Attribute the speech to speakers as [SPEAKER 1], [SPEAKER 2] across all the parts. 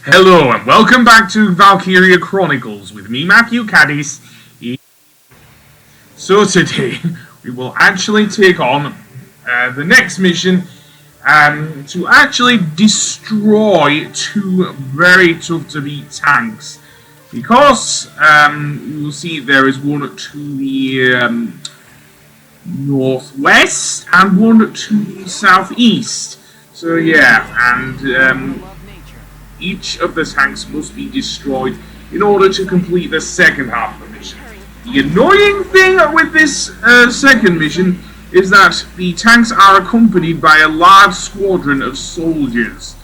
[SPEAKER 1] Hello and welcome back to Valkyria Chronicles with me, Matthew Caddis. So today we will actually take on the next mission to actually destroy two very tough to beat tanks. Because you will see there is one to the northwest and one to the southeast. So yeah, and each of the tanks must be destroyed in order to complete the second half of the mission. The annoying thing with this second mission is that the tanks are accompanied by a large squadron of soldiers.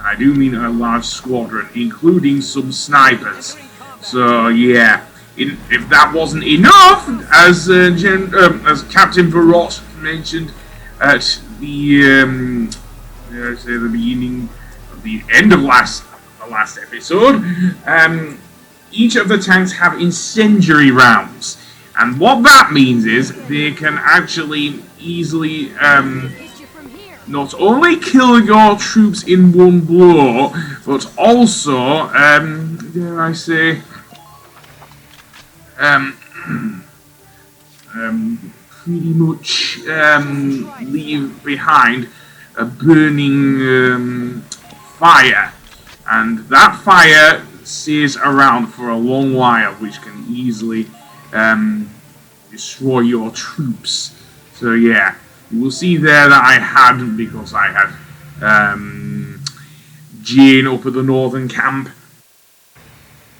[SPEAKER 1] I do mean a large squadron, including some snipers. So yeah, if that wasn't enough, as Captain Varrot mentioned at the beginning, the end of the last episode, each of the tanks have incendiary rounds, and what that means is they can actually easily not only kill your troops in one blow, but also, dare I say, pretty much leave behind a burning fire, and that fire stays around for a long while, which can easily destroy your troops. So yeah, you will see there that I had, because I had Jane up at the northern camp,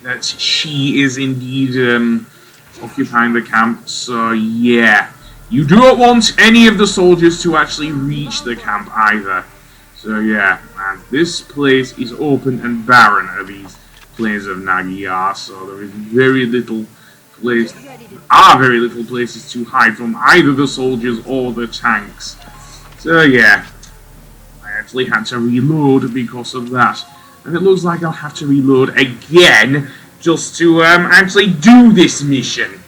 [SPEAKER 1] that she is indeed occupying the camp. So yeah, you don't want any of the soldiers to actually reach the camp either. So yeah, and this place is open and barren of these plains of Magyar, so there is very little places to hide from either the soldiers or the tanks. So yeah, I actually had to reload because of that. And it looks like I'll have to reload again just to actually do this mission.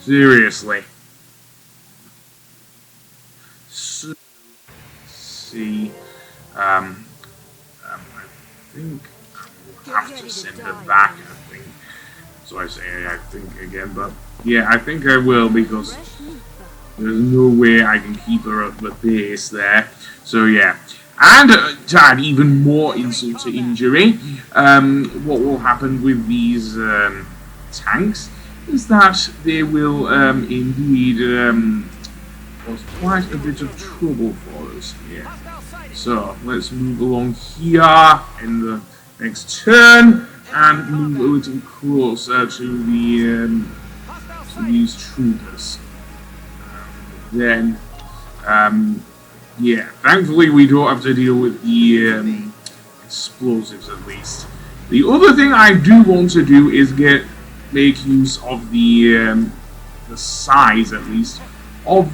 [SPEAKER 1] Seriously. So, let's see. I think I will have to send her back, I think. So I say I think again, but yeah, I think I will, because there's no way I can keep her at the base there. So yeah. And to add even more insult to injury, what will happen with these tanks is that they will indeed cause quite a bit of trouble for us here. So let's move along here in the next turn and move a little closer to the these troopers. Then. Yeah, thankfully we don't have to deal with the explosives, at least. The other thing I do want to do is make use of the size, at least, of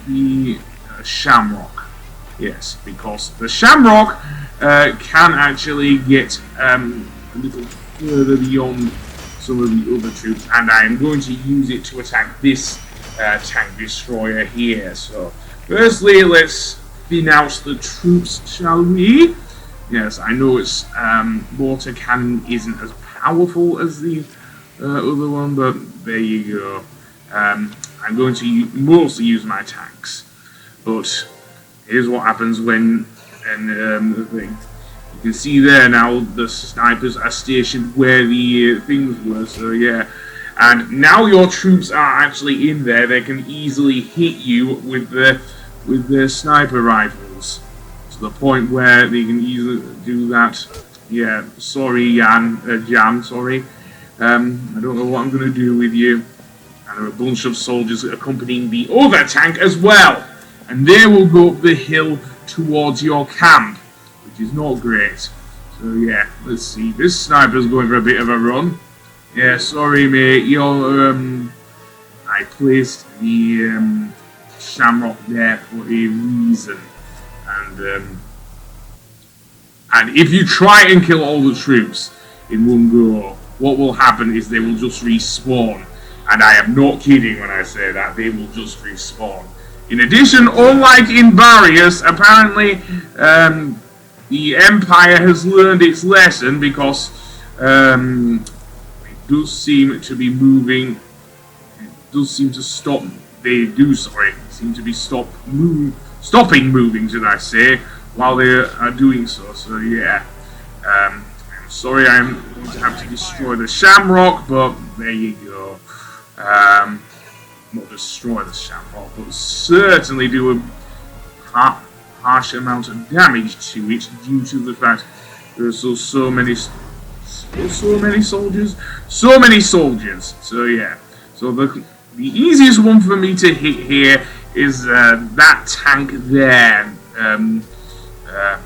[SPEAKER 1] the Shamrock. Yes, because the Shamrock can actually get a little further beyond some of the other troops, and I am going to use it to attack this tank destroyer here. So firstly, let's thin out the troops, shall we? Yes, I know its water cannon isn't as powerful as the other one, but there you go. I'm going to mostly use my tanks. But here's what happens when, the thing. You can see there now the snipers are stationed where the things were, so yeah. And now your troops are actually in there. They can easily hit you with their sniper rifles, to the point where they can easily do that. Yeah, sorry, Jan, sorry. I don't know what I'm going to do with you. And there are a bunch of soldiers accompanying the other tank as well. And they will go up the hill towards your camp, which is not great. So yeah, let's see. This sniper's going for a bit of a run. Yeah, sorry, mate. I placed the Shamrock there for a reason, and if you try and kill all the troops in one go, what will happen is they will just respawn, and I am not kidding when I say that. They will just respawn. In addition, unlike in Barrios, apparently the Empire has learned its lesson, because it does seem to be moving. It does seem to stop. They do, sorry, seem to be stopping moving, should I say, while they are doing so. So yeah, I'm sorry, I'm going to have to destroy the Shamrock, but there you go. Not destroy the Shamrock, but certainly do a harsh amount of damage to it, due to the fact there are so many soldiers. So yeah, so the easiest one for me to hit here is that tank there.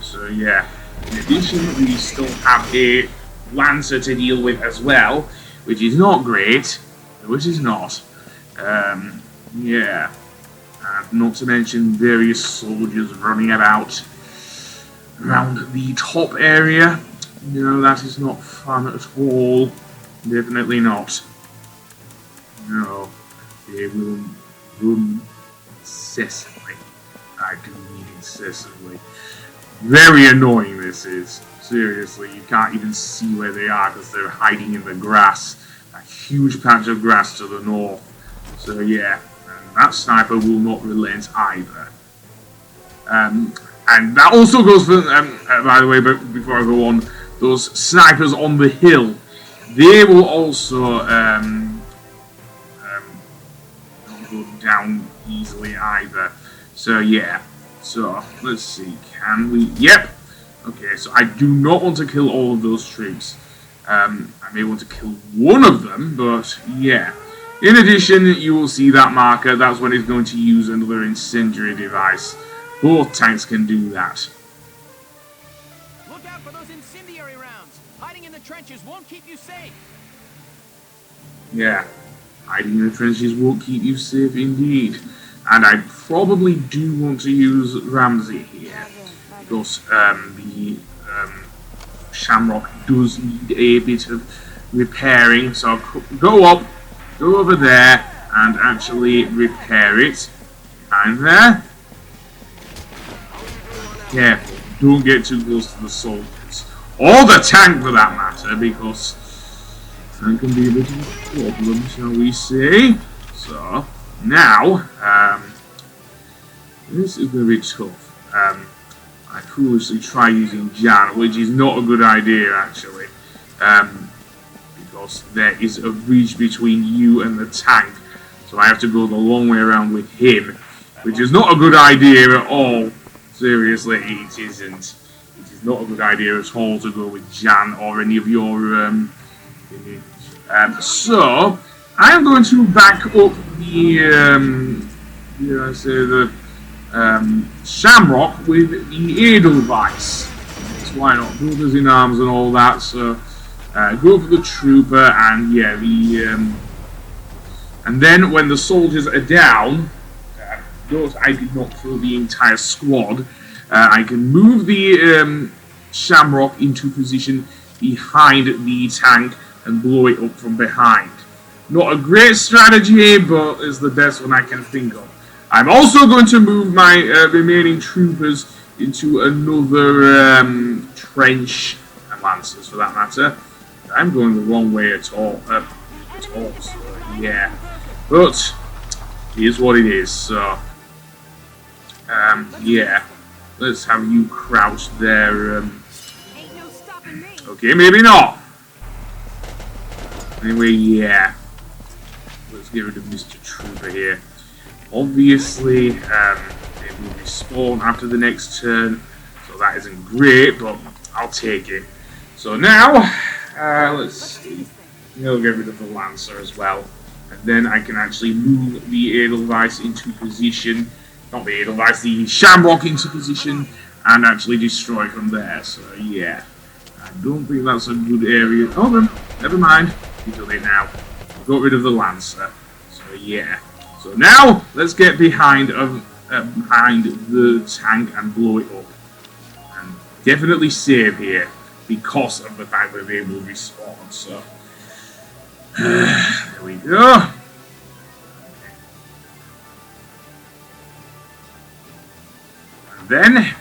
[SPEAKER 1] So yeah, in addition, we still have a Lancer to deal with as well, which is not great. Which is not. Yeah. And not to mention various soldiers running about around the top area. No, that is not fun at all. Definitely not. No. They will run incessantly. I do mean incessantly. Very annoying this is. Seriously, you can't even see where they are because they're hiding in the grass. A huge patch of grass to the north. So yeah, and that sniper will not relent either. And that also goes for, by the way, but before I go on, those snipers on the hill, they will also not go down easily either. So yeah, so let's see, can we? Yep. Okay, so I do not want to kill all of those troops. I may want to kill one of them, but yeah. In addition, you will see that marker. That's when it's going to use another incendiary device. Both tanks can do that.
[SPEAKER 2] Look out for those incendiary rounds. Hiding in the trenches won't keep you safe.
[SPEAKER 1] Yeah, hiding in the trenches won't keep you safe indeed. And I probably do want to use Ramsey here, because the Shamrock does need a bit of repairing. So I'll go up, go over there, and actually repair it. Behind there. Careful, don't get too close to the soldiers. Or the tank for that matter, because that can be a bit of a problem, shall we say. So, now, this is going to be tough. I foolishly try using Jan, which is not a good idea actually. Because there is a breach between you and the tank. So I have to go the long way around with him, which is not a good idea at all. Seriously, it isn't. It is not a good idea at all to go with Jan or any of your so I am going to back up the Shamrock with the Edelweiss. That's why not, brothers in arms and all that. So go for the trooper, and yeah, and then when the soldiers are down, notice I did not kill the entire squad. I can move the Shamrock into position behind the tank and blow it up from behind. Not a great strategy, but it's the best one I can think of. I'm also going to move my remaining troopers into another trench, and lancers for that matter. I'm going the wrong way at all, so yeah. But here's what it is. So yeah, let's have you crouch there. Okay, maybe not. Anyway, yeah. Let's get rid of Mr. Trooper here. Obviously, they will respawn after the next turn, so that isn't great, but I'll take it. So now, let's see. We'll get rid of the Lancer as well, and then I can actually move the Edelweiss into position. Not the Edelweiss, the Shamrock into position, and actually destroy from there. So yeah, I don't think that's a good area. Oh, then, never mind. Until it now. Got rid of the Lancer. So yeah. So now let's get behind the tank and blow it up. And definitely save here because of the fact that they will respawn. So there we go. Then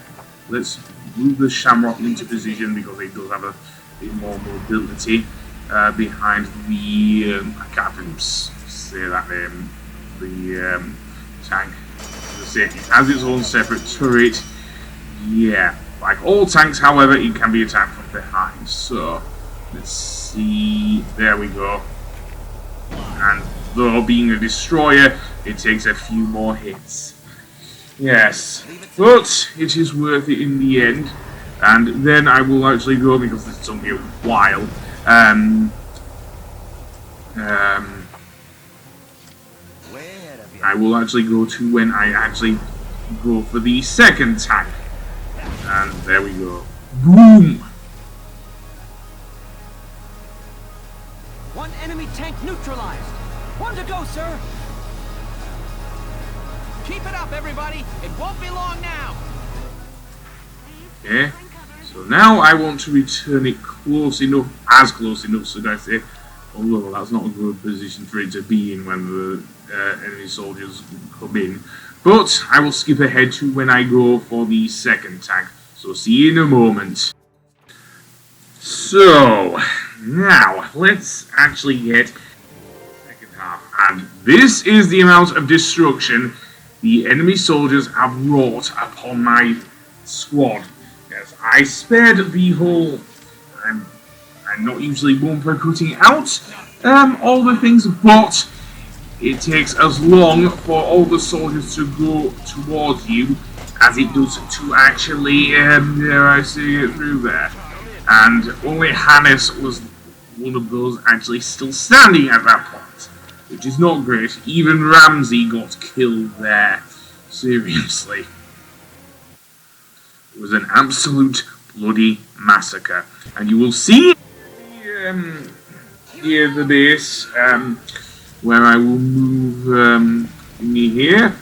[SPEAKER 1] let's move the Shamrock into position because it does have a bit more mobility behind the I can't even say that name. The tank. It has its own separate turret. Yeah, like all tanks, however, it can be attacked from behind. So let's see. There we go. And though being a destroyer, it takes a few more hits. Yes, but it is worth it in the end. And then I will actually go, because this is only a while. I will actually go to when I actually go for the second tank. And there we go. Boom!
[SPEAKER 2] One enemy tank neutralized. One to go, sir. Keep it up, everybody. It won't be long now.
[SPEAKER 1] Okay. So now I want to return it close enough, as close enough, should I say. Although that's not a good position for it to be in when the enemy soldiers come in. But I will skip ahead to when I go for the second tank. So see you in a moment. So, now let's actually get the second half. And this is the amount of destruction the enemy soldiers have wrought upon my squad. Yes, I spared the whole... I'm not usually one for cutting out all the things, but it takes as long for all the soldiers to go towards you as it does to actually, dare I say, it through there. And only Hannes was one of those actually still standing at that point, which is not great. Even Ramsey got killed there. Seriously. It was an absolute bloody massacre. And you will see near the base, where I will move me here.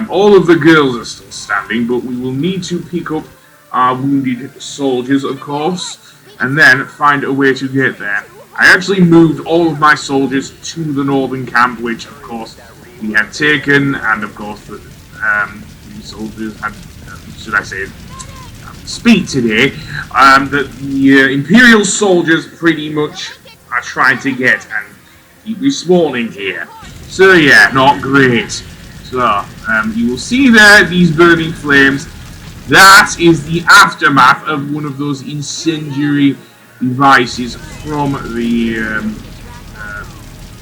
[SPEAKER 1] All of the girls are still standing, but we will need to pick up our wounded soldiers, of course, and then find a way to get there. I actually moved all of my soldiers to the northern camp, which, of course, we had taken, and, of course, the soldiers had, should I say, speak today, that the Imperial soldiers pretty much are trying to get and keep respawning here. So, yeah, not great. So, you will see there these burning flames. That is the aftermath of one of those incendiary devices from the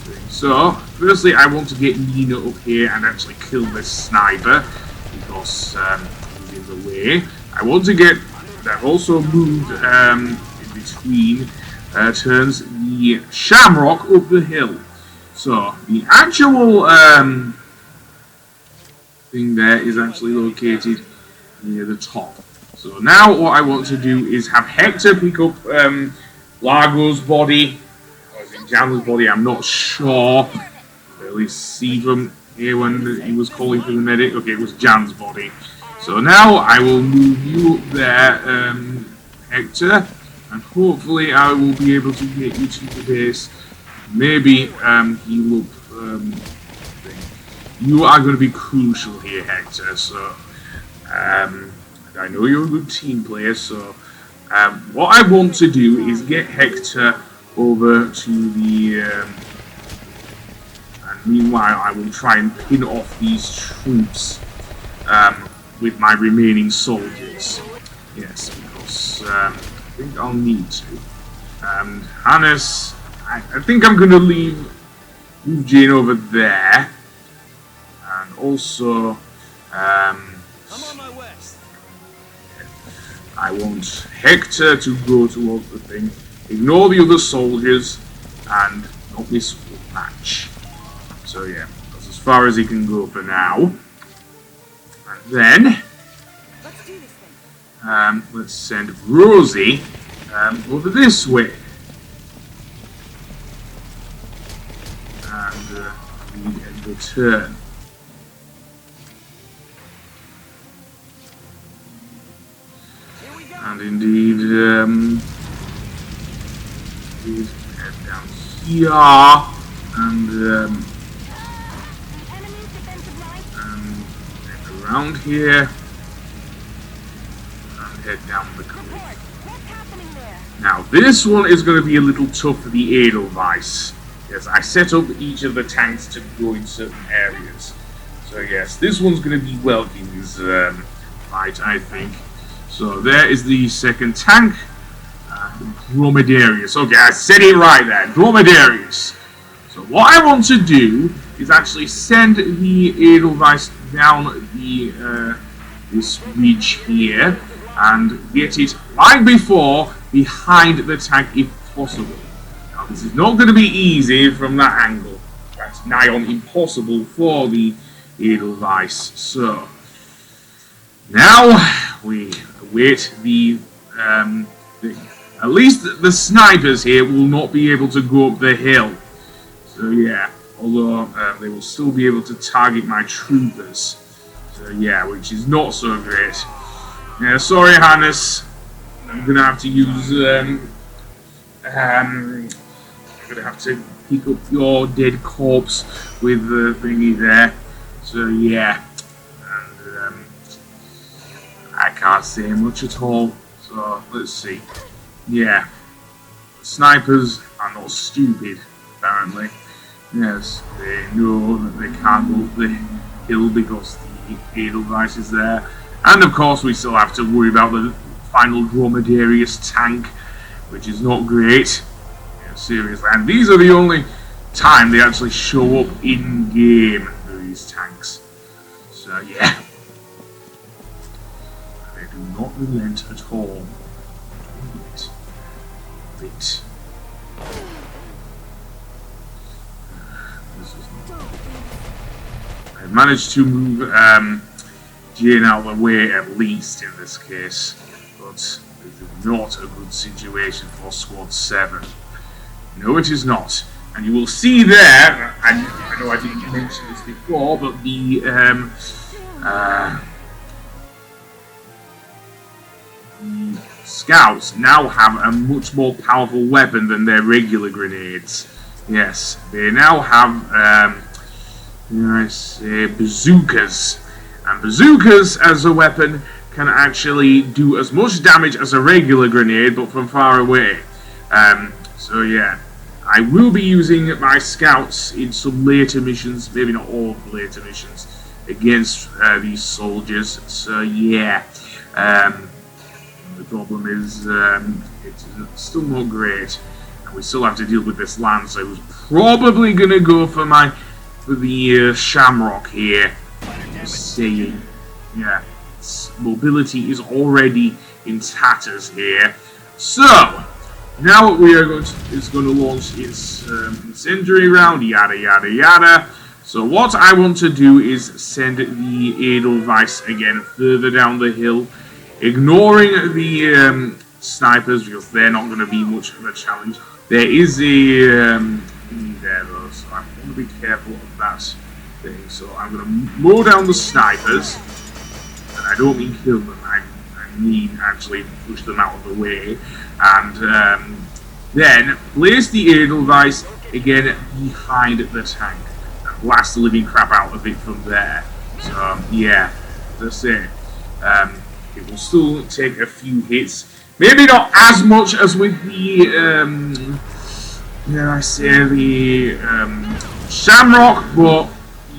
[SPEAKER 1] thing. So, firstly, I want to get Nina up here and actually kill this sniper, because he's in the way. I want to get... I've also moved in between turns the Shamrock up the hill. So, the actual thing there is actually located near the top. So now what I want to do is have Hector pick up Largo's body, or is it Jan's body, I'm not sure. At least see from here when he was calling for the medic. Okay, it was Jan's body. So now I will move you up there, Hector, and hopefully I will be able to get you to the base. Maybe heal up thing. You are going to be crucial here, Hector, so I know you're a good team player, so what I want to do is get Hector over to the and meanwhile I will try and pin off these troops with my remaining soldiers. Yes, because I think I'll need to. And Hannes, I think I'm going to move Jane over there. And also,
[SPEAKER 2] I'm on my way.
[SPEAKER 1] I want Hector to go towards the thing. Ignore the other soldiers and not miss a match. So yeah, that's as far as he can go for now. And then, let's send Rosie over this way. And we end the turn. And indeed, please head down here and around here. And head down the cliff.
[SPEAKER 3] What's happening there?
[SPEAKER 1] Now, this one is going to be a little tough for the Edelweiss. Yes, I set up each of the tanks to go in certain areas. So yes, this one's going to be Welking's fight, I think. So there is the second tank. Dromedarius. Okay, I said it right there. Dromedarius. So what I want to do is actually send the Edelweiss down the this ridge here and get it like before behind the tank if possible. Now this is not going to be easy from that angle. That's nigh on impossible for the Edelweiss. So now we await the at least the snipers here will not be able to go up the hill. So yeah, although they will still be able to target my troopers. So yeah, which is not so great. Yeah, sorry, Hannes. I'm gonna have to use. I'm gonna have to pick up your dead corpse with the thingy there. So yeah, and I can't say much at all. So let's see. Yeah, snipers are not stupid, apparently. Yes, they know that they can't go up the hill because the Edelweiss is there. And of course we still have to worry about the final Dromedarius tank, which is not great. Yeah, seriously. And these are the only time they actually show up in-game, these tanks. So yeah. They do not relent at all. This is not. I've managed to move Jane out of the way at least in this case, but this is not a good situation for Squad 7. No, it is not. And you will see there, I know I didn't mention this before, but the scouts now have a much more powerful weapon than their regular grenades. Yes, they now have, bazookas. And bazookas as a weapon can actually do as much damage as a regular grenade, but from far away. So yeah, I will be using my scouts in some later missions, maybe not all of the later missions, against these soldiers. So yeah, the problem is it's still not great, and we still have to deal with this Lancer. I was probably gonna go for the Shamrock here. Just saying, yeah, its mobility is already in tatters here. So now what we are going to is going to launch its incendiary round, yada yada yada. So what I want to do is send the Edelweiss again further down the hill, ignoring the snipers because they're not going to be much of a challenge. There is a there though, so I want to be careful of that thing. So I'm going to mow down the snipers, and I don't mean kill them. I mean actually push them out of the way, and then place the Edelweiss again behind the tank and blast the living crap out of it from there. So yeah, as I say, it will still take a few hits. Maybe not as much as with the, Shamrock, but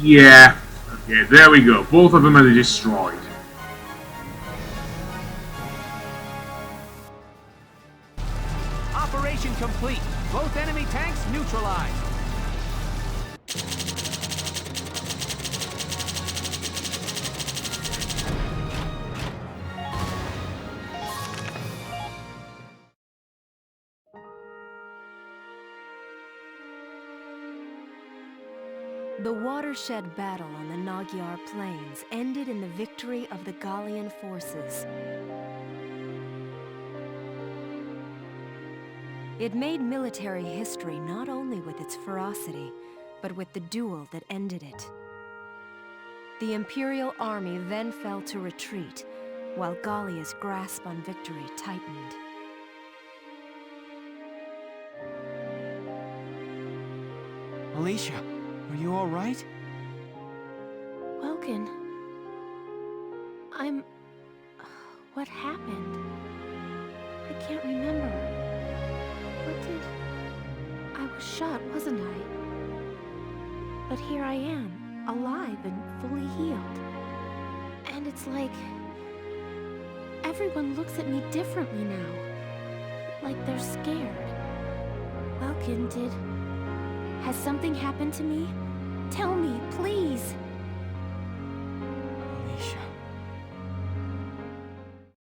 [SPEAKER 1] yeah. Okay, there we go. Both of them are destroyed.
[SPEAKER 2] Operation complete. Both enemy tanks neutralized.
[SPEAKER 3] The watershed battle on the Magyar Plains ended in the victory of the Gallian forces. It made military history not only with its ferocity, but with the duel that ended it. The Imperial army then fell to retreat, while Gallia's grasp on victory tightened.
[SPEAKER 2] Alicia, are you all right?
[SPEAKER 3] Welkin, What happened? I can't remember. What did... I was shot, wasn't I? But here I am, alive and fully healed. And it's like... everyone looks at me differently now. Like they're scared. Welkin, has something happened to me? Tell me, please!